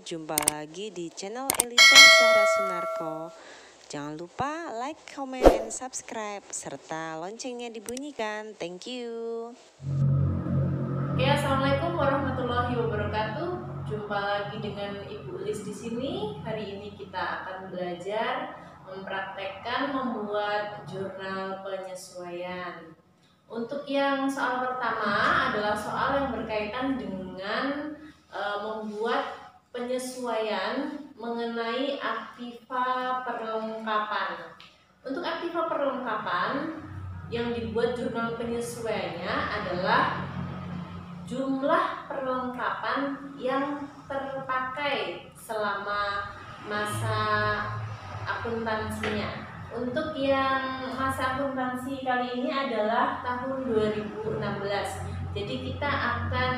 jumpa lagi di channel Elisa Zahra Sunarko. Jangan lupa like, comment, and subscribe, serta loncengnya dibunyikan. Thank you. Oke, assalamualaikum warahmatullahi wabarakatuh. Jumpa lagi dengan Ibu Lis di sini. Hari ini kita akan belajar mempraktekkan membuat jurnal penyesuaian. Untuk yang soal pertama adalah soal yang berkaitan dengan membuat penyesuaian mengenai aktiva perlengkapan. Untuk aktiva perlengkapan yang dibuat jurnal penyesuaiannya adalah jumlah perlengkapan yang terpakai selama masa akuntansinya. Untuk yang masa akuntansi kali ini adalah tahun 2016. Jadi kita akan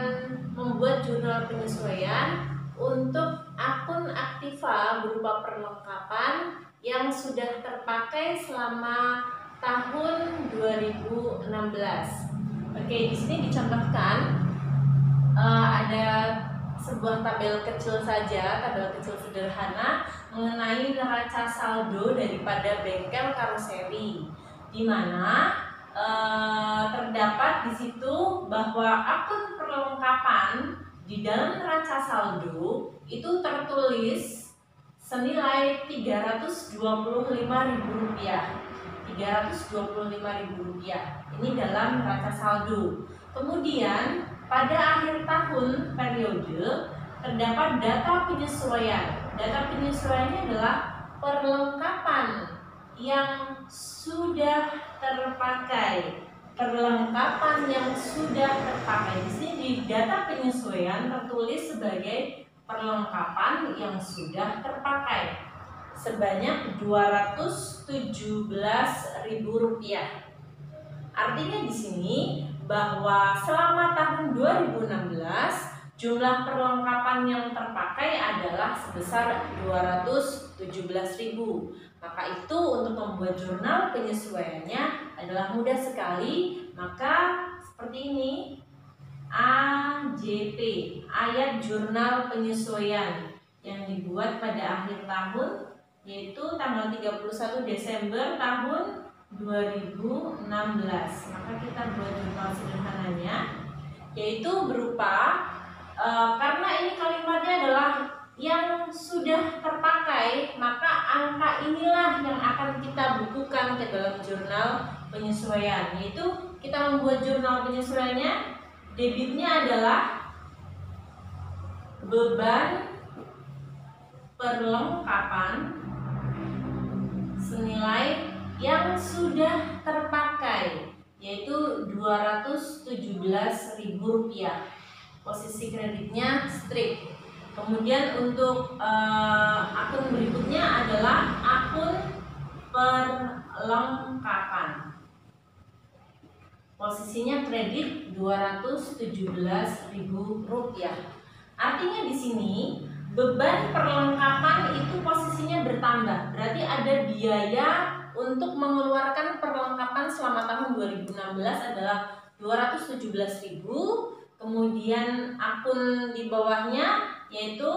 membuat jurnal penyesuaian untuk akun aktiva berupa perlengkapan yang sudah terpakai selama tahun 2016. Oke, di sini dicontohkan ada sebuah tabel kecil saja, tabel kecil sederhana mengenai neraca saldo daripada bengkel karoseri, di mana terdapat di situ bahwa akun perlengkapan di dalam neraca saldo itu tertulis senilai Rp325.000. Rp325.000 ini dalam neraca saldo. Kemudian pada akhir tahun periode terdapat data penyesuaian. Data penyesuaiannya adalah perlengkapan yang sudah terpakai. Perlengkapan yang sudah terpakai. Di sini di data penyesuaian tertulis sebagai perlengkapan yang sudah terpakai sebanyak Rp217.000. Artinya di sini bahwa selama tahun 2016 jumlah perlengkapan yang terpakai adalah sebesar 217.000. Maka itu untuk membuat jurnal penyesuaiannya adalah mudah sekali. Maka seperti ini, AJP, ayat jurnal penyesuaian yang dibuat pada akhir tahun, yaitu tanggal 31 Desember tahun 2016. Maka kita buat jurnal sederhananya, yaitu berupa karena ini kalimatnya adalah yang sudah terpakai, maka angka inilah yang akan kita bukukan ke dalam jurnal penyesuaian. Yaitu kita membuat jurnal penyesuaiannya, debitnya adalah beban perlengkapan senilai yang sudah terpakai, yaitu Rp217.000. Posisi kreditnya strip. Kemudian untuk akun berikutnya adalah akun perlengkapan. Posisinya kredit Rp217.000. Artinya di sini beban perlengkapan itu posisinya bertambah. Berarti ada biaya untuk mengeluarkan perlengkapan selama tahun 2016 adalah Rp217.000. Kemudian akun di bawahnya yaitu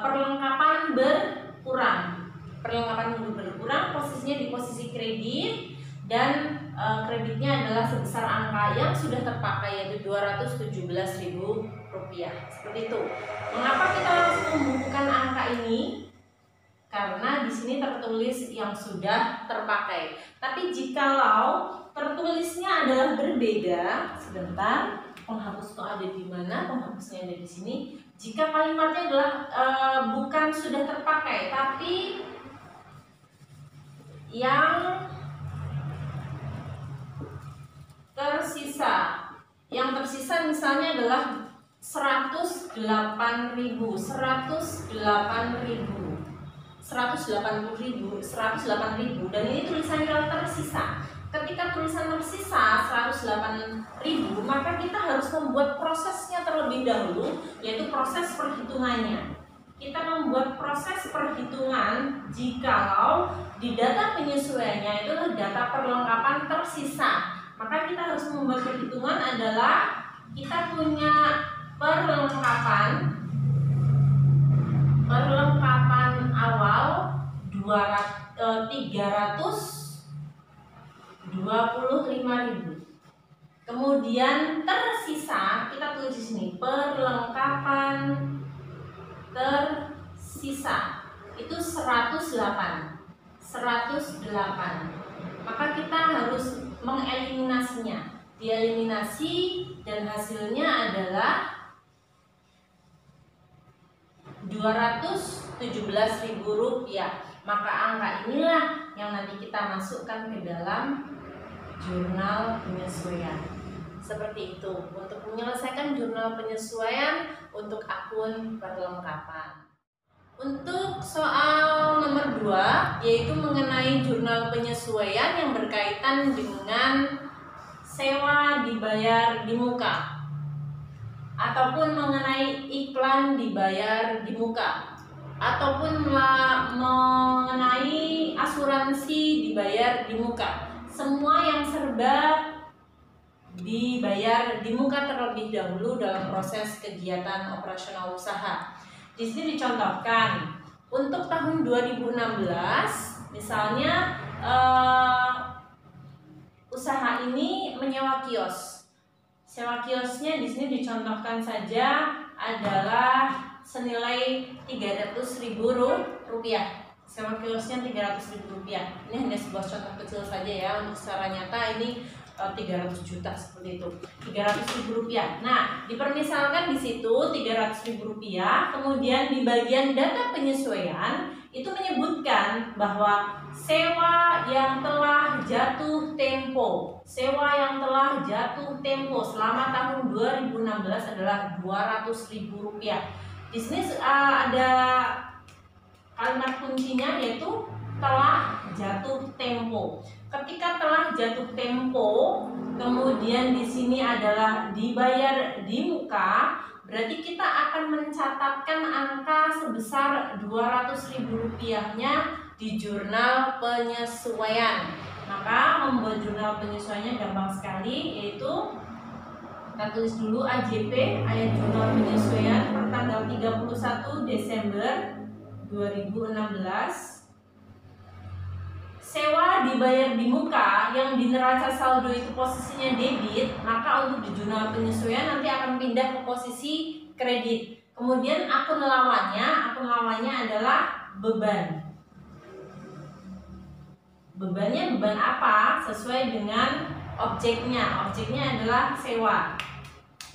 perlengkapan berkurang. Perlengkapan berkurang posisinya di posisi kredit, dan kreditnya adalah sebesar angka yang sudah terpakai, yaitu Rp217.000. Seperti itu. Mengapa kita langsung membukukan angka ini? Karena di sini tertulis yang sudah terpakai. Tapi jikalau tertulisnya adalah berbeda, sebentar, penghapus kok ada di mana? Penghapusnya ada di sini. Jika kalimatnya adalah bukan sudah terpakai, tapi yang tersisa, misalnya adalah 108.000, dan ini tulisannya tersisa. Ketika tulisan tersisa 108.000, maka kita harus membuat prosesnya terlebih dahulu, yaitu proses perhitungannya. Kita membuat proses perhitungan jikalau di data penyesuaiannya itu adalah data perlengkapan tersisa. Maka kita harus membuat perhitungan adalah kita punya perlengkapan Kemudian tersisa, kita tulis di sini perlengkapan tersisa itu 108. Maka kita harus mengeliminasinya. Dieliminasi dan hasilnya adalah 217.000 rupiah. Maka angka inilah yang nanti kita masukkan ke dalam jurnal penyesuaian. Seperti itu untuk menyelesaikan jurnal penyesuaian untuk akun perlengkapan. Untuk soal nomor 2, yaitu mengenai jurnal penyesuaian yang berkaitan dengan sewa dibayar di muka ataupun mengenai iklan dibayar di muka ataupun mengenai asuransi dibayar di muka. Semua yang serba dibayar di muka terlebih dahulu dalam proses kegiatan operasional usaha. Di sini dicontohkan untuk tahun 2016, misalnya usaha ini menyewa kios. Sewa kiosnya di sini dicontohkan saja adalah senilai 300.000 rupiah. Sewa kiosnya 300.000 rupiah. Ini hanya sebuah contoh kecil saja ya. Untuk secara nyata ini 300 juta seperti itu, 300.000 rupiah. Nah, dipermisalkan di situ 300.000 rupiah. Kemudian di bagian data penyesuaian itu menyebutkan bahwa sewa yang telah jatuh tempo, selama tahun 2016 adalah 200.000 rupiah. Di sini ada kalimat kuncinya yaitu telah jatuh tempo. Ketika telah jatuh tempo, kemudian di sini adalah dibayar di muka, berarti kita akan mencatatkan angka sebesar 200.000 rupiahnya di jurnal penyesuaian. Maka membuat jurnal penyesuaiannya gampang sekali, yaitu kita tulis dulu AJP, ayat jurnal penyesuaian pertanggal 31 Desember 2016. Sewa dibayar di muka yang di neraca saldo itu posisinya debit, maka untuk di jurnal penyesuaian nanti akan pindah ke posisi kredit. Kemudian akun lawannya adalah beban. Bebannya beban apa? Sesuai dengan objeknya. Objeknya adalah sewa.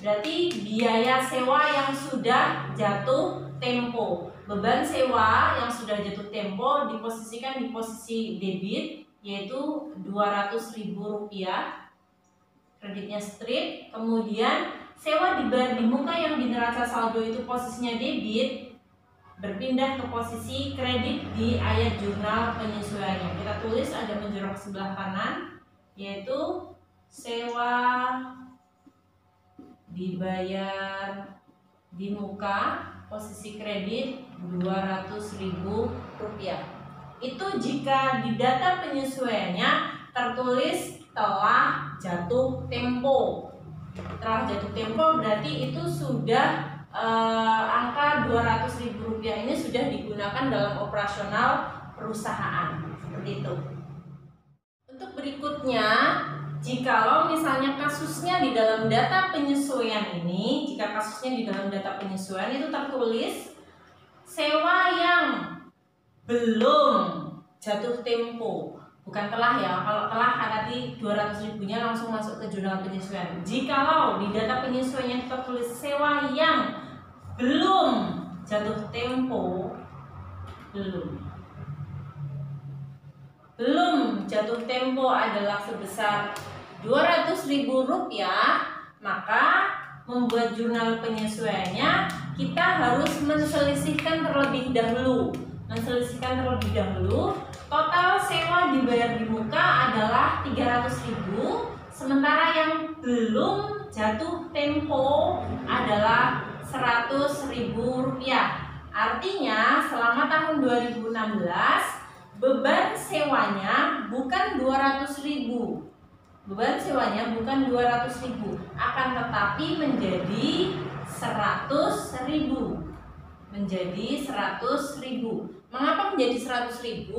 Berarti biaya sewa yang sudah jatuh tempo. Beban sewa yang sudah jatuh tempo diposisikan di posisi debit, yaitu 200.000 rupiah, kreditnya strip. Kemudian sewa dibayar di muka yang di neraca saldo itu posisinya debit, berpindah ke posisi kredit di ayat jurnal penyesuaiannya. Kita tulis ada menjorok sebelah kanan, yaitu sewa dibayar di muka posisi kredit 200.000 rupiah. Itu jika di data penyesuaiannya tertulis telah jatuh tempo. Telah jatuh tempo berarti itu sudah angka 200.000 rupiah ini sudah digunakan dalam operasional perusahaan. Seperti itu. Untuk berikutnya, jikalau misalnya kasusnya di dalam data penyesuaian ini, jika kasusnya di dalam data penyesuaian itu tertulis sewa yang belum jatuh tempo, bukan telah ya. Kalau telah tadi 200.000-nya langsung masuk ke jurnal penyesuaian. Jikalau di data penyesuaiannya tertulis sewa yang belum jatuh tempo, belum jatuh tempo adalah sebesar 200.000 rupiah, maka membuat jurnal penyesuaiannya kita harus menselisihkan terlebih dahulu. Total sewa dibayar di muka adalah 300.000, sementara yang belum jatuh tempo adalah 100.000 rupiah. Artinya selama tahun 2016 beban sewanya bukan 200.000. Beban sewanya bukan 200.000, akan tetapi menjadi 100.000. Mengapa menjadi 100.000?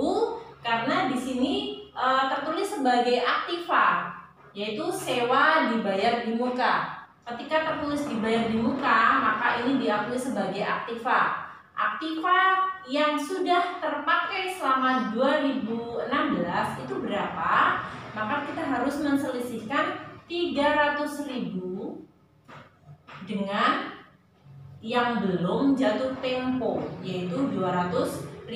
Karena di sini tertulis sebagai aktiva. yaitu sewa dibayar di muka. Ketika tertulis dibayar di muka, maka ini diakui sebagai aktiva. Aktiva yang sudah terpakai selama 2016 itu berapa? Maka kita harus menselisihkan 300.000 dengan yang belum jatuh tempo, yaitu 200.000.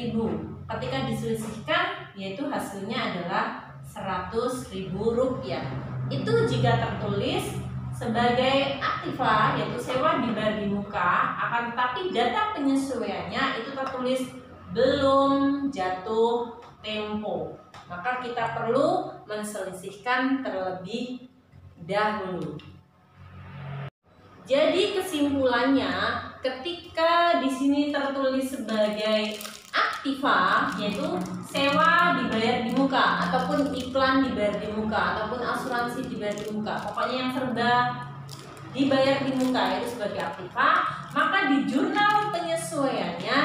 Ketika diselisihkan, yaitu hasilnya adalah 100.000 rupiah. Itu jika tertulis sebagai aktiva, yaitu sewa dibayar di muka, akan tetapi data penyesuaiannya itu tertulis belum jatuh tempo. Maka kita perlu menselisihkan terlebih dahulu. Jadi kesimpulannya, ketika di sini tertulis sebagai aktiva, yaitu sewa dibayar di muka, ataupun iklan dibayar di muka, ataupun asuransi dibayar di muka, pokoknya yang serba dibayar di muka itu sebagai aktiva, maka di jurnal penyesuaiannya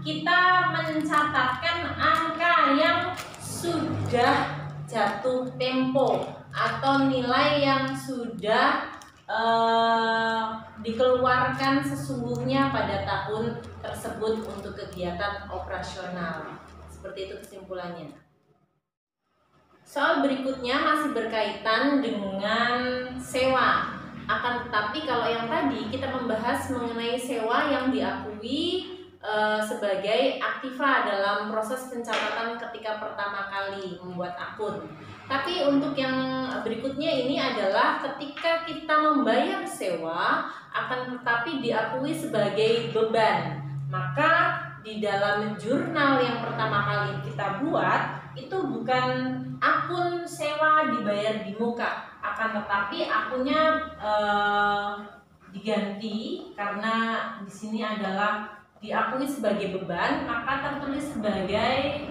kita mencatatkan angka yang sudah jatuh tempo atau nilai yang sudah dikeluarkan sesungguhnya pada tahun tersebut untuk kegiatan operasional. Seperti itu kesimpulannya. Soal berikutnya masih berkaitan dengan sewa. Akan tetapi kalau yang tadi kita membahas mengenai sewa yang diakui sebagai aktiva dalam proses pencatatan ketika pertama kali membuat akun. Tapi untuk yang berikutnya ini adalah ketika kita membayar sewa akan tetapi diakui sebagai beban. Maka di dalam jurnal yang pertama kali kita buat itu bukan akun sewa dibayar di muka, akan tetapi akunnya diganti karena di sini adalah diakui sebagai beban, maka tertulis sebagai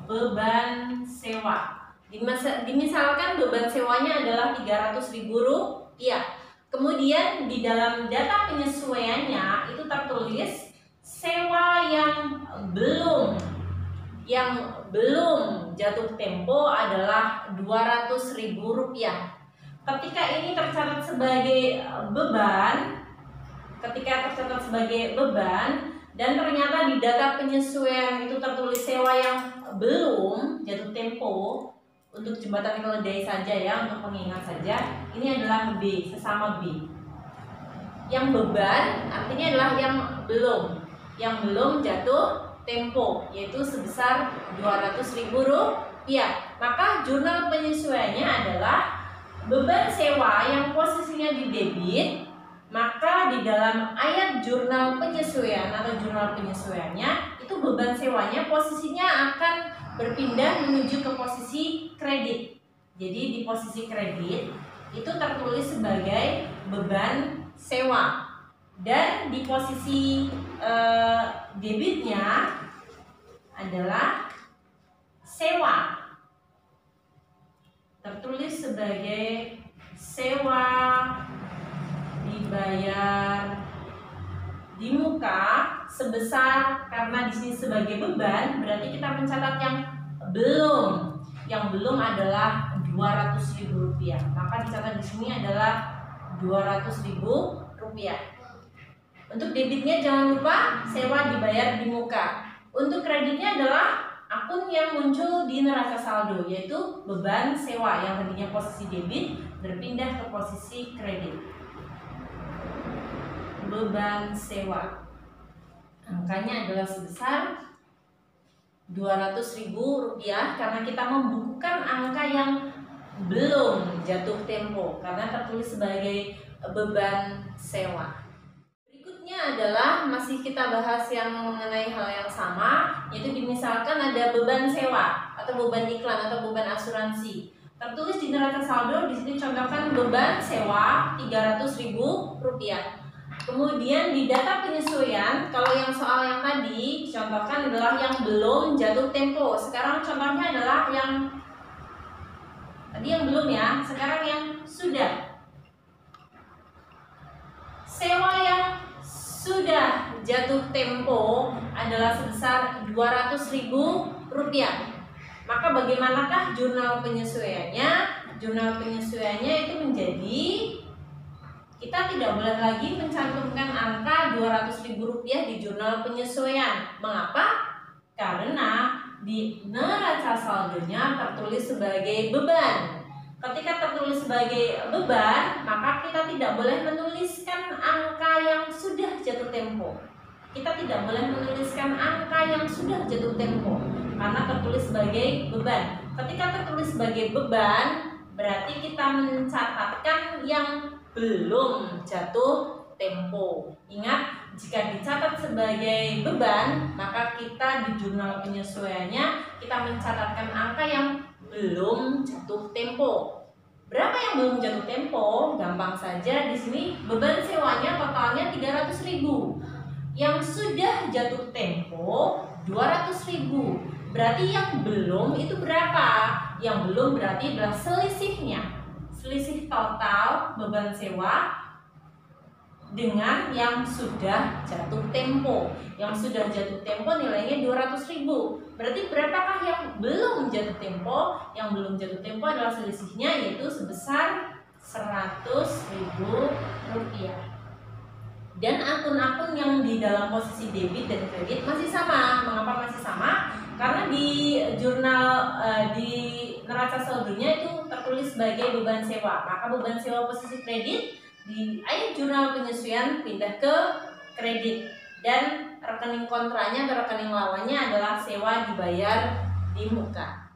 beban sewa. Dimisalkan beban sewanya adalah 300.000 rupiah. Kemudian di dalam data penyesuaiannya itu tertulis sewa yang belum jatuh tempo adalah 200.000 rupiah. Ketika ini tercatat sebagai beban, dan ternyata di data penyesuaian itu tertulis sewa yang belum jatuh tempo, untuk jembatan keledai saja ya, untuk pengingat saja, ini adalah B, sesama B. Yang beban artinya adalah yang belum jatuh tempo, yaitu sebesar 200.000 rupiah. Maka jurnal penyesuaiannya adalah beban sewa yang posisinya di debit. Maka di dalam ayat jurnal penyesuaian atau jurnal penyesuaiannya itu beban sewanya posisinya akan berpindah menuju ke posisi kredit. Jadi di posisi kredit itu tertulis sebagai beban sewa, dan di posisi debitnya adalah sewa, tertulis sebagai sewa dibayar di muka sebesar, karena di sini sebagai beban berarti kita mencatat yang belum adalah 200.000 rupiah, maka dicatat di sini adalah 200.000 rupiah. Untuk debitnya jangan lupa sewa dibayar di muka. Untuk kreditnya adalah akun yang muncul di neraca saldo, yaitu beban sewa yang tadinya posisi debit berpindah ke posisi kredit. Beban sewa angkanya adalah sebesar 200.000 rupiah karena kita membukukan angka yang belum jatuh tempo karena tertulis sebagai beban sewa. Berikutnya adalah masih kita bahas yang mengenai hal yang sama, yaitu misalkan ada beban sewa atau beban iklan atau beban asuransi. Tertulis di neraca saldo, di sini contohkan beban sewa 300.000 rupiah. Kemudian di data penyesuaian, kalau yang soal yang tadi contohkan adalah yang belum jatuh tempo. Sekarang contohnya adalah yang tadi yang belum ya, sekarang yang sudah. Sewa yang sudah jatuh tempo adalah sebesar 200.000 rupiah. Maka bagaimanakah jurnal penyesuaiannya? Jurnal penyesuaiannya itu menjadi, kita tidak boleh lagi mencantumkan angka Rp200.000 di jurnal penyesuaian. Mengapa? Karena di neraca saldonya tertulis sebagai beban. Ketika tertulis sebagai beban, maka kita tidak boleh menuliskan angka yang sudah jatuh tempo. Kita tidak boleh menuliskan angka yang sudah jatuh tempo karena tertulis sebagai beban. Ketika tertulis sebagai beban, berarti kita mencatatkan yang belum jatuh tempo. Ingat, jika dicatat sebagai beban, maka kita di jurnal penyesuaiannya kita mencatatkan angka yang belum jatuh tempo. Berapa yang belum jatuh tempo? Gampang saja, di sini beban sewanya totalnya 300.000. Yang sudah jatuh tempo 200.000. Berarti yang belum itu berapa? Yang belum berarti adalah selisihnya. Selisih total beban sewa dengan yang sudah jatuh tempo. Yang sudah jatuh tempo nilainya 200.000. Berarti berapakah yang belum jatuh tempo? Yang belum jatuh tempo adalah selisihnya, yaitu sebesar Rp100.000. Dan akun-akun yang di dalam posisi debit dan kredit masih sama. Mengapa masih sama? Karena di jurnal di neraca saldonya itu tertulis sebagai beban sewa. Maka beban sewa posisi kredit di ayat jurnal penyesuaian pindah ke kredit, dan rekening kontranya atau rekening lawannya adalah sewa dibayar di muka.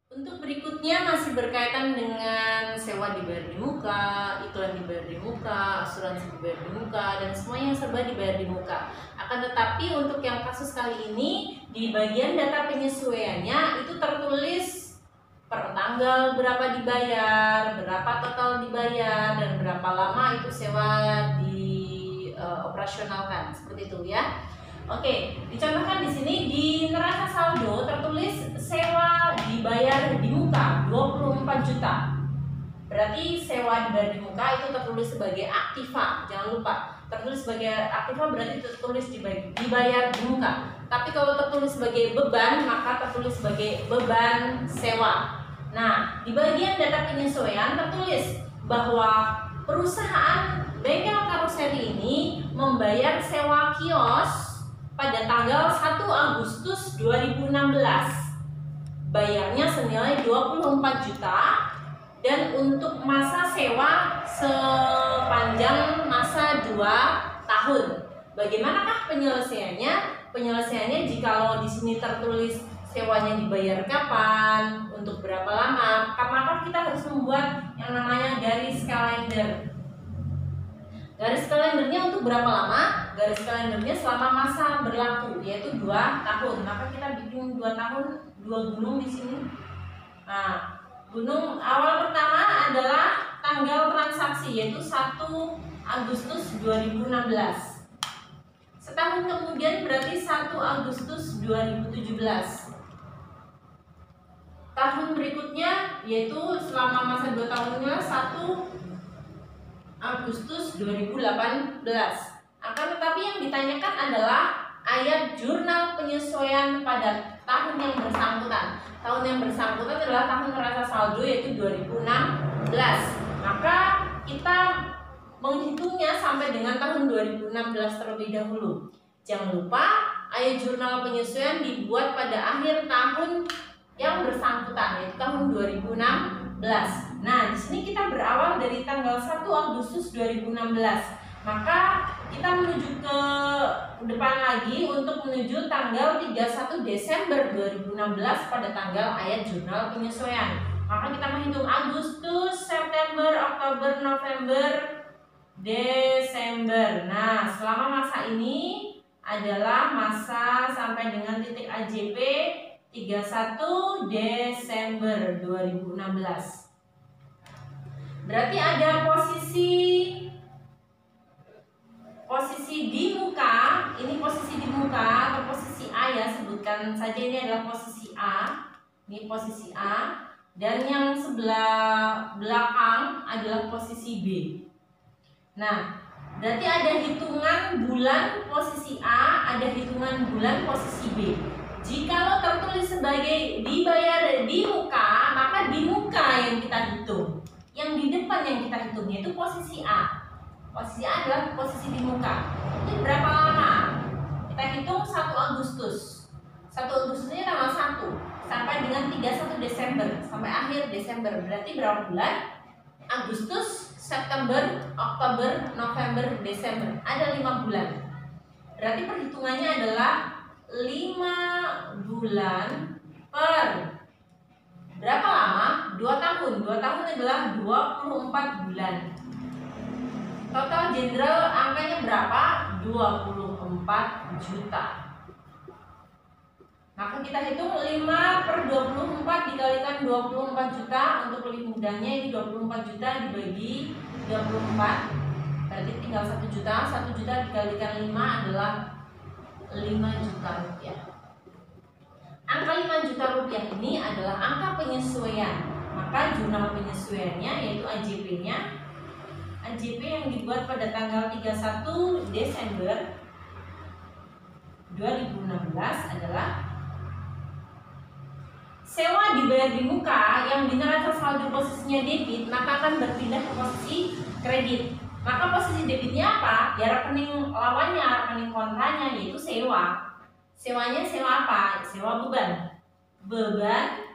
Untuk berikutnya masih berkaitan dengan sewa dibayar di muka, iklan dibayar di muka, asuransi dibayar di muka, dan semuanya serba dibayar di muka. Akan tetapi untuk yang kasus kali ini, di bagian data penyesuaiannya itu tertulis per tanggal berapa dibayar, berapa total dibayar, dan berapa lama itu sewa operasionalkan, seperti itu ya. Oke, dicontohkan di sini di neraca saldo tertulis sewa dibayar di muka 24 juta. Berarti sewa dibayar di muka itu tertulis sebagai aktiva, jangan lupa. Tertulis sebagai aktiva berarti tertulis dibayar di muka. Tapi kalau tertulis sebagai beban, maka tertulis sebagai beban sewa. Nah, di bagian data penyesuaian tertulis bahwa perusahaan bengkel karoseri ini membayar sewa kios pada tanggal 1 Agustus 2016. Bayarnya senilai 24 juta dan untuk masa sewa sepanjang masa 2 tahun. Bagaimanakah penyelesaiannya? Penyelesaiannya jikalau di sini tertulis sewanya dibayar kapan, untuk berapa lama, maka kita harus membuat yang namanya garis kalender. Garis kalendernya untuk berapa lama? Garis kalendernya selama masa berlaku, yaitu 2 tahun. Maka kita bikin 2 tahun, 2 gunung di sini. Nah, gunung awal pertama adalah tanggal transaksi, yaitu 1 Agustus 2016. Setahun kemudian berarti 1 Agustus 2017. Tahun berikutnya yaitu selama masa 2 tahunnya 1 Agustus 2018. Akan tetapi yang ditanyakan adalah ayat jurnal penyesuaian pada tahun yang bersangkutan. Tahun yang bersangkutan adalah tahun neraca saldo, yaitu 2016. Maka kita menghitungnya sampai dengan tahun 2016 terlebih dahulu. Jangan lupa ayat jurnal penyesuaian dibuat pada akhir tahun yang bersangkutan, yaitu tahun 2016. Nah, di sini kita berawal dari tanggal 1 Agustus 2016. Maka kita menuju ke depan lagi untuk menuju tanggal 31 Desember 2016 pada tanggal ayat jurnal penyesuaian. Maka kita menghitung Agustus, September, Oktober, November, Desember. Nah, selama masa ini adalah masa sampai dengan titik AJP 31 Desember 2016. Berarti ada posisi di muka. Ini posisi di muka atau posisi A ya, sebutkan saja ini adalah posisi A. Ini posisi A. Dan yang sebelah belakang adalah posisi B. Nah, berarti ada hitungan bulan posisi A, ada hitungan bulan posisi B. Jikalau tertulis sebagai dibayar di muka, maka di muka yang kita hitung. Yang di depan yang kita hitung yaitu posisi A. Posisi A adalah posisi di muka. Ini berapa lama? Kita hitung 1 Agustus. 1 Agustus ini tanggal 1 sampai dengan 31 Desember, sampai akhir Desember. Berarti berapa bulan? Agustus, September, Oktober, November, Desember. Ada 5 bulan. Berarti perhitungannya adalah 5 bulan per berapa lama? 2 tahun. 2 tahun adalah 24 bulan. Total jenderal angkanya berapa? 24 juta. Maka kita hitung 5 per 24 dikalikan 24 juta. Untuk lebih mudahnya ini 24 juta dibagi 24. Berarti tinggal 1 juta. 1 juta dikalikan 5 adalah 5 juta rupiah. Angka 5 juta rupiah ini adalah angka penyesuaian. Maka jurnal penyesuaiannya yaitu AJP-nya. AJP yang dibuat pada tanggal 31 Desember 2016 adalah sewa dibayar di muka yang di neraca saldo posisinya debit, maka akan berpindah ke posisi kredit. Maka posisi debitnya apa? Ya rekening lawannya, rekening kontranya, yaitu sewa. Sewanya sewa apa? Sewa beban. Beban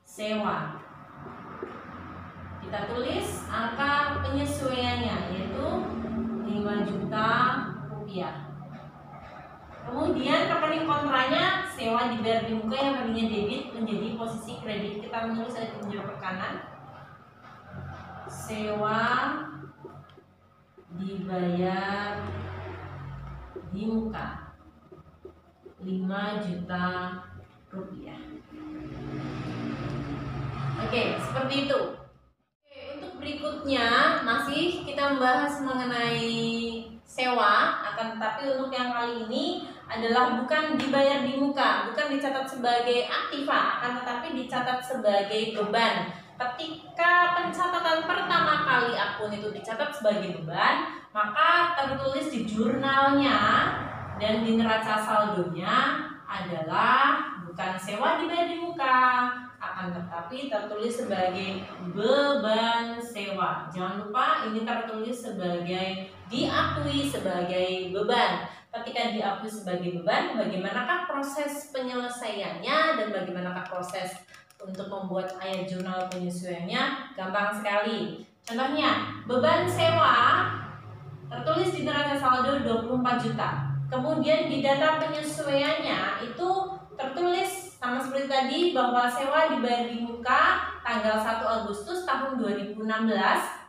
sewa. Kita tulis angka penyesuaiannya yaitu 5 juta rupiah. Kemudian rekening kontranya sewa dibayar di muka yang tadinya debit menjadi posisi kredit. Kita menulis ada tunjuk ke kanan. Sewa dibayar di muka 5 juta rupiah. Oke, seperti itu. Oke, untuk berikutnya masih kita membahas mengenai sewa, akan tetapi untuk yang kali ini adalah bukan dibayar di muka, bukan dicatat sebagai aktiva, akan tetapi dicatat sebagai beban. Ketika pencatatan pertama kali akun itu dicatat sebagai beban, maka tertulis di jurnalnya dan di neraca saldonya adalah bukan sewa dibayar di muka, akan tetapi tertulis sebagai beban sewa. Jangan lupa ini tertulis sebagai diakui sebagai beban. Ketika diakui sebagai beban, bagaimanakah proses penyelesaiannya dan bagaimanakah proses untuk membuat ayat jurnal penyesuaiannya? Gampang sekali. Contohnya, beban sewa tertulis di neraca saldo 24 juta. Kemudian di data penyesuaiannya itu tertulis sama seperti tadi bahwa sewa dibayar di muka tanggal 1 Agustus tahun 2016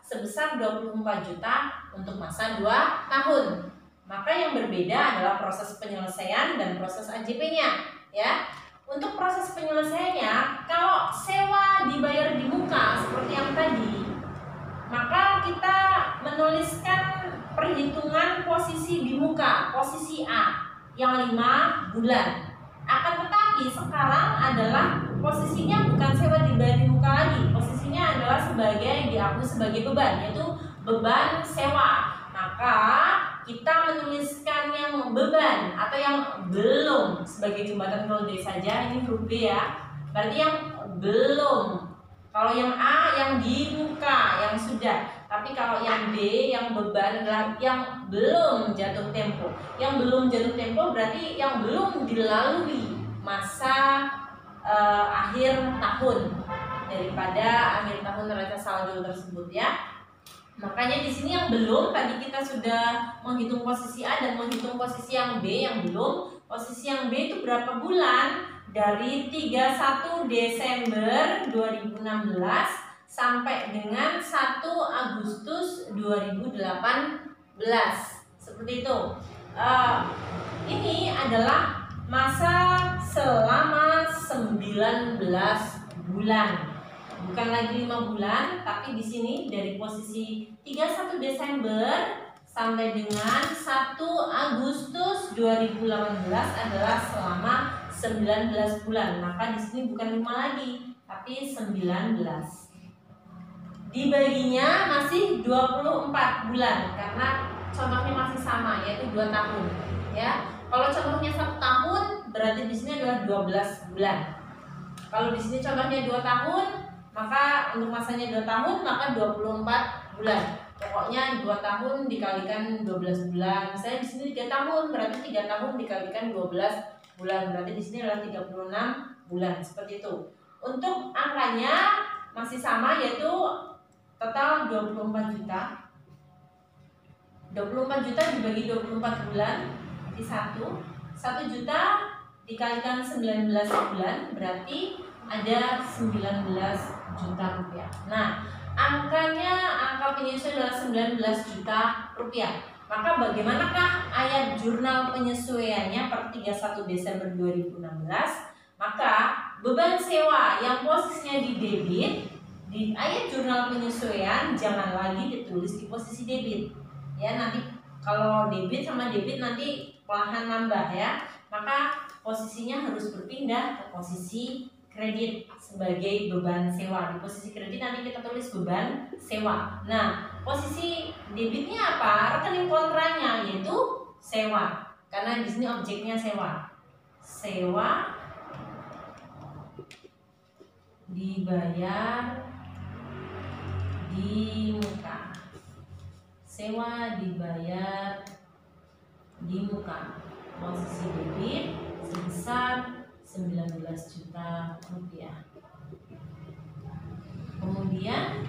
sebesar 24 juta untuk masa 2 tahun. Maka yang berbeda adalah proses penyelesaian dan proses AJP-nya, ya. Untuk proses penyelesaiannya, kalau sewa dibayar di muka seperti yang tadi, maka kita menuliskan perhitungan posisi di muka, posisi A yang 5 bulan. Akan tetapi sekarang adalah posisinya bukan sewa dibayar di muka lagi, posisinya adalah sebagai diakui sebagai beban, yaitu beban sewa. Maka kita menuliskan yang beban atau yang belum sebagai jembatan kalau D saja, ini huruf B ya. Berarti yang belum. Kalau yang A yang di muka, yang sudah. Tapi kalau yang B yang beban adalah yang belum jatuh tempo. Yang belum jatuh tempo berarti yang belum dilalui masa akhir tahun daripada akhir tahun neraca saldo tersebut ya. Makanya di sini yang belum, tadi kita sudah menghitung posisi A dan menghitung posisi yang B yang belum. Posisi yang B itu berapa bulan? Dari 31 Desember 2016 sampai dengan 1 Agustus 2018. Seperti itu. Ini adalah masa selama 19 bulan. Bukan lagi 5 bulan, tapi di sini dari posisi 31 Desember sampai dengan 1 Agustus 2018 adalah selama 19 bulan. Maka di sini bukan 5 lagi, tapi 19. Dibaginya masih 24 bulan karena contohnya masih sama, yaitu 2 tahun. Ya, kalau contohnya 1 tahun berarti di sini adalah 12 bulan. Kalau di sini contohnya 2 tahun, maka untuk masanya 2 tahun, maka 24 bulan. Pokoknya 2 tahun dikalikan 12 bulan. Misalnya di sini 3 tahun, berarti 3 tahun dikalikan 12 bulan. Berarti di sini adalah 36 bulan. Seperti itu. Untuk angkanya masih sama, yaitu total 24 juta. 24 juta dibagi 24 bulan berarti 1 juta dikalikan 19 bulan berarti ada 19 juta rupiah. Nah, angka penyesuaian adalah 19 juta rupiah. Maka bagaimanakah ayat jurnal penyesuaiannya per 31 Desember 2016? Maka beban sewa yang posisinya di debit di ayat jurnal penyesuaian jangan lagi ditulis di posisi debit. Ya, nanti kalau debit sama debit nanti perlahan nambah ya. Maka posisinya harus berpindah ke posisi kredit sebagai beban sewa. Di posisi kredit nanti kita tulis beban sewa. Nah, posisi debitnya apa? Rekening kontranya yaitu sewa. Karena di sini objeknya sewa. Sewa dibayar di muka. Sewa dibayar di muka. Posisi debit sebesar 19 juta rupiah. Kemudian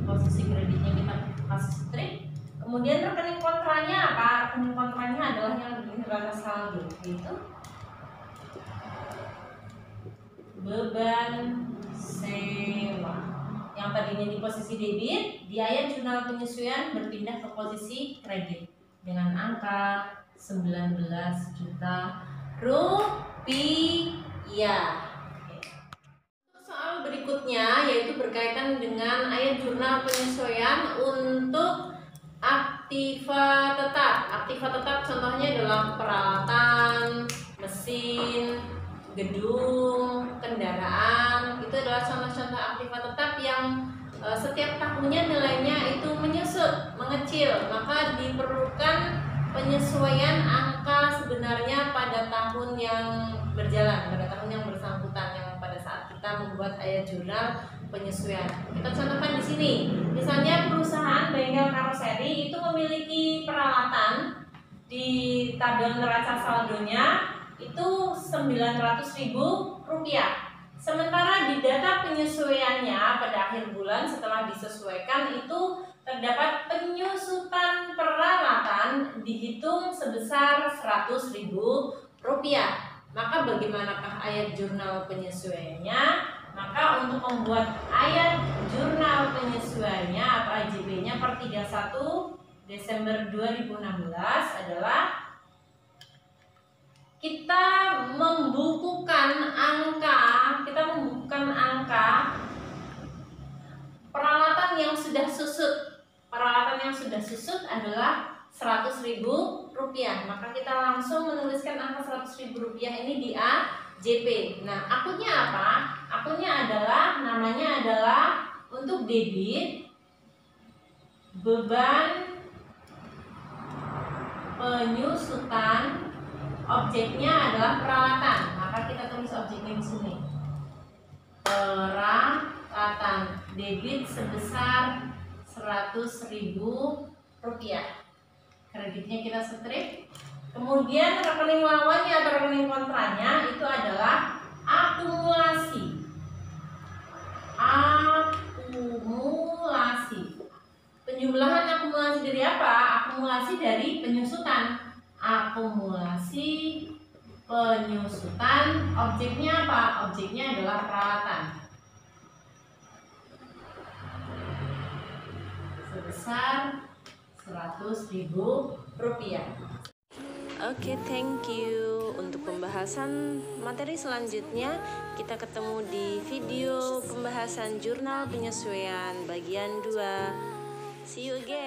posisi kreditnya kita kasih strip. Kemudian rekening kontranya apa? Rekening kontranya adalah yang begini neraca saldo, yaitu beban sewa. Yang tadinya di posisi debit, di ayat jurnal penyesuaian berpindah ke posisi kredit dengan angka 19 juta rupiah. Soal berikutnya yaitu berkaitan dengan ayat jurnal penyesuaian untuk aktiva tetap. Aktiva tetap contohnya adalah peralatan, mesin, gedung, kendaraan. Itu adalah contoh-contoh aktiva tetap yang setiap tahunnya nilainya itu menyusut, mengecil. Maka diperlukan penyesuaian angka sebenarnya pada tahun yang berjalan, pada tahun yang bersangkutan, yang pada saat kita membuat ayat jurnal penyesuaian. Kita contohkan di sini. Misalnya perusahaan bengkel karoseri itu memiliki peralatan di tabel neraca saldonya itu 900.000 rupiah. Sementara di data penyesuaiannya pada akhir bulan setelah disesuaikan itu terdapat penyusutan peralatan dihitung sebesar 100.000 rupiah. Maka bagaimanakah ayat jurnal penyesuaiannya? Maka untuk membuat ayat jurnal penyesuaiannya atau AJP-nya per 31 Desember 2016 adalah kita membukukan angka peralatan yang sudah susut. Peralatan yang sudah susut adalah 100.000 rupiah. Maka kita langsung menuliskan angka 100.000 rupiah ini di AJP. Nah, akunnya apa? Akunnya adalah, namanya adalah untuk debit beban penyusutan. Objeknya adalah peralatan, maka kita tulis objeknya di sini. Peralatan debit sebesar 100.000 rupiah. Kreditnya kita strip. Kemudian rekening lawannya atau rekening kontranya itu adalah akumulasi. Penjumlahan akumulasi dari apa? Akumulasi dari penyusutan. Akumulasi penyusutan, objeknya apa? Objeknya adalah peralatan sebesar 100.000 rupiah. Oke, thank you. Untuk pembahasan materi selanjutnya kita ketemu di video pembahasan jurnal penyesuaian bagian 2. See you again.